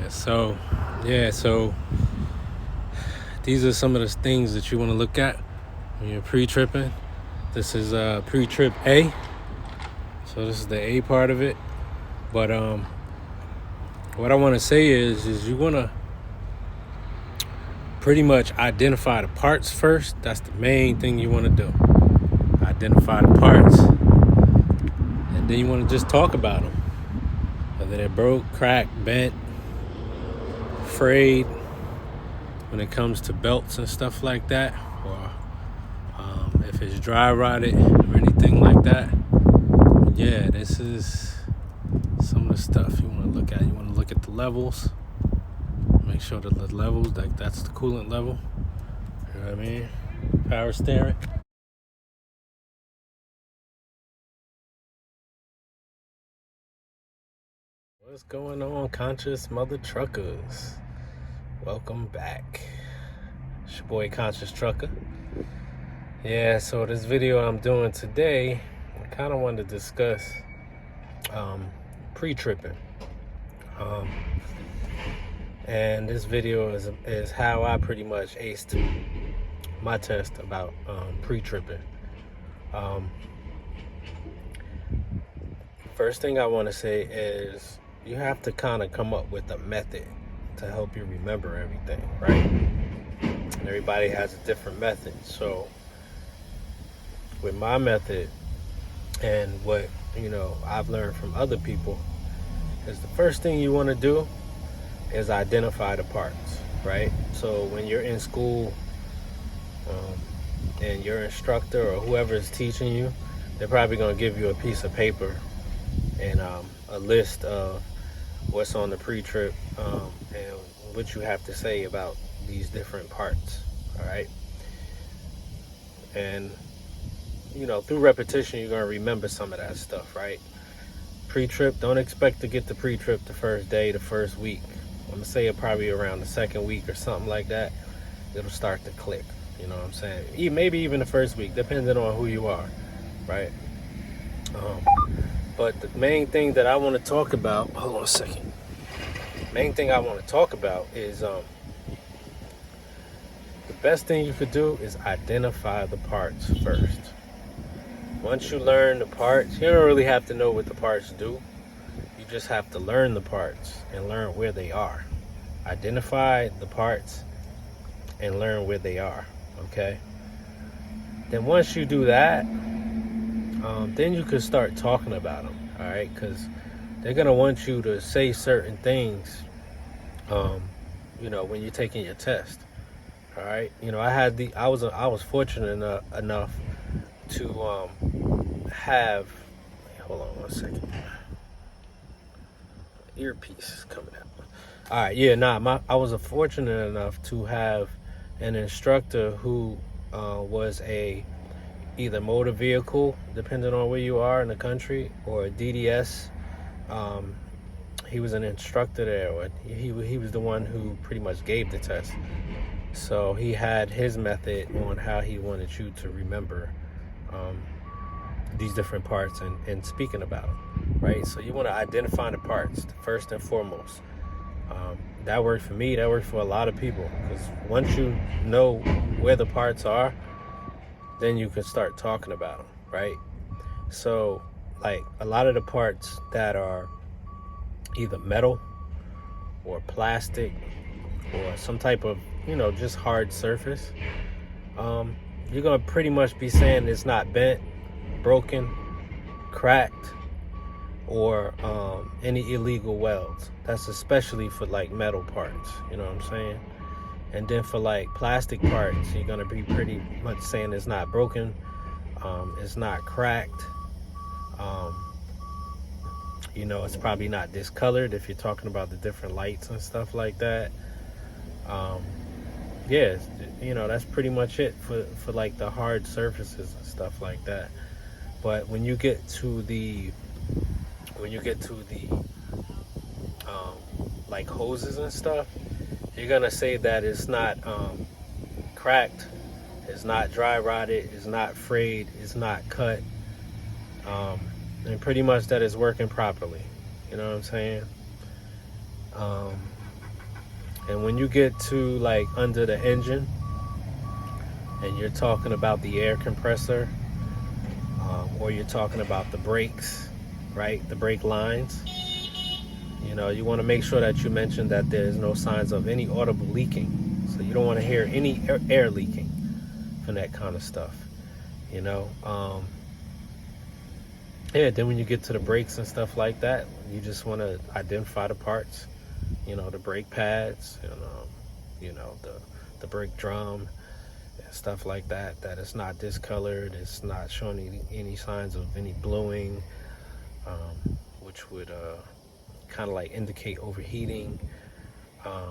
So these are some of the things that you want to look at when you're pre-tripping. This is pre-trip A. So this is the A part of it. But what I want to say is you want to pretty much identify the parts first. That's the main thing you want to do. Identify the parts, and then you want to just talk about them. Whether they're broke, cracked, bent, frayed, when it comes to belts and stuff like that, or if it's dry rotted or anything like that. Yeah, this is some of the stuff you want to look at. You want to look at the levels, make sure that the levels, that's the coolant level. You know what I mean? Power steering. What's going on, conscious mother truckers? Welcome back. It's your boy Konscious Trucka. Yeah, so this video I'm doing today, I kind of wanted to discuss pre-tripping. And this video is how I pretty much aced my test about pre-tripping. First thing I want to say is you have to kind of come up with a method to help you remember everything, right? And everybody has a different method. So with my method and what I've learned from other people is the first thing you want to do is identify the parts, right? So when you're in school and your instructor or whoever is teaching you, they're probably going to give you a piece of paper and a list of what's on the pre-trip and what you have to say about these different parts, all right? And through repetition, you're going to remember some of that stuff, right? Pre-trip, don't expect to get the pre-trip the first day, the first week. I'm going to say it probably around the second week or something like that. It'll start to click, you know what I'm saying? Maybe even the first week, depending on who you are, right? But the main thing that I want to talk about, hold on a second. Main thing I want to talk about is the best thing you could do is identify the parts first. Once you learn the parts, you don't really have to know what the parts do. You just have to learn the parts and learn where they are. Identify the parts and learn where they are, okay? Then once you do that, then you can start talking about them, all right? Because they're going to want you to say certain things, when you're taking your test, all right? I was fortunate enough to have, hold on one second. Earpiece is coming out. All right, I was fortunate enough to have an instructor who was either motor vehicle, depending on where you are in the country, or a DDS. He was an instructor there, or he was the one who pretty much gave the test. So he had his method on how he wanted you to remember these different parts and speaking about them, right? So you want to identify the parts first and foremost. That worked for me. That worked for a lot of people, because once you know where the parts are, then you can start talking about them, right? So, like, a lot of the parts that are either metal or plastic or some type of, just hard surface, you're going to pretty much be saying it's not bent, broken, cracked, or any illegal welds. That's especially for, like, metal parts, you know what I'm saying? And then for, like, plastic parts, you're going to be pretty much saying it's not broken, it's not cracked, it's probably not discolored if you're talking about the different lights and stuff like that. That's pretty much it for like the hard surfaces and stuff like that. But when you get to the like hoses and stuff, you're gonna say that it's not cracked, it's not dry rotted, it's not frayed, it's not cut, and pretty much that it's working properly. You know what I'm saying? And when you get to like under the engine and you're talking about the air compressor, or you're talking about the brakes, right? The brake lines. You know, you want to make sure that you mention that there's no signs of any audible leaking. So you don't want to hear any air leaking from that kind of stuff. You know, yeah. Then when you get to the brakes and stuff like that, you just want to identify the parts. You know, the brake pads, and you know, the brake drum, and stuff like that. That it's not discolored. It's not showing any signs of any bluing, which would kind of like indicate overheating.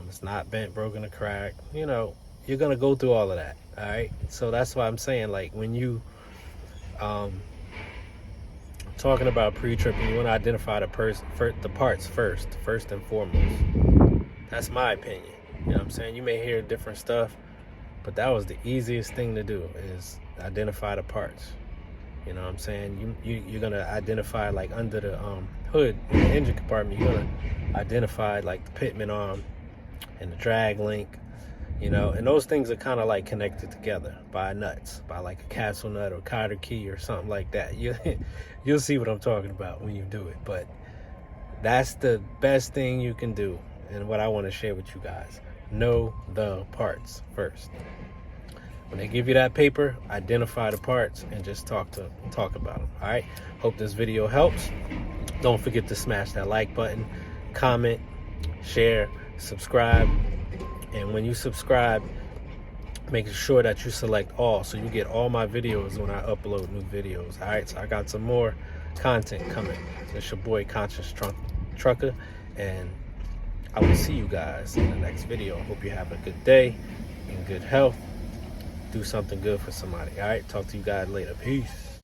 It's not bent, broken, or cracked. You know, you're gonna go through all of that. All right. So that's why I'm saying, like, when you talking about pre-tripping, you want to identify the parts first and foremost. That's my opinion. You know what I'm saying? You may hear different stuff, but that was the easiest thing to do, is identify the parts. You know what I'm saying? You're gonna identify, like, under the hood in the engine compartment, you're gonna identify like the pitman arm and the drag link. You know, and those things are kind of like connected together by nuts, by like a castle nut or cotter key or something like that. You'll see what I'm talking about when you do it. But that's the best thing you can do, and what I want to share with you guys. Know the parts first. When they give you that paper, identify the parts and just talk about them. All right. Hope this video helps. Don't forget to smash that like button, comment, share, subscribe. And when you subscribe, make sure that you select all, so you get all my videos when I upload new videos. All right, so I got some more content coming. It's your boy Konscious Trucka, and I will see you guys in the next video. Hope you have a good day and good health. Do something good for somebody. All right, talk to you guys later. Peace.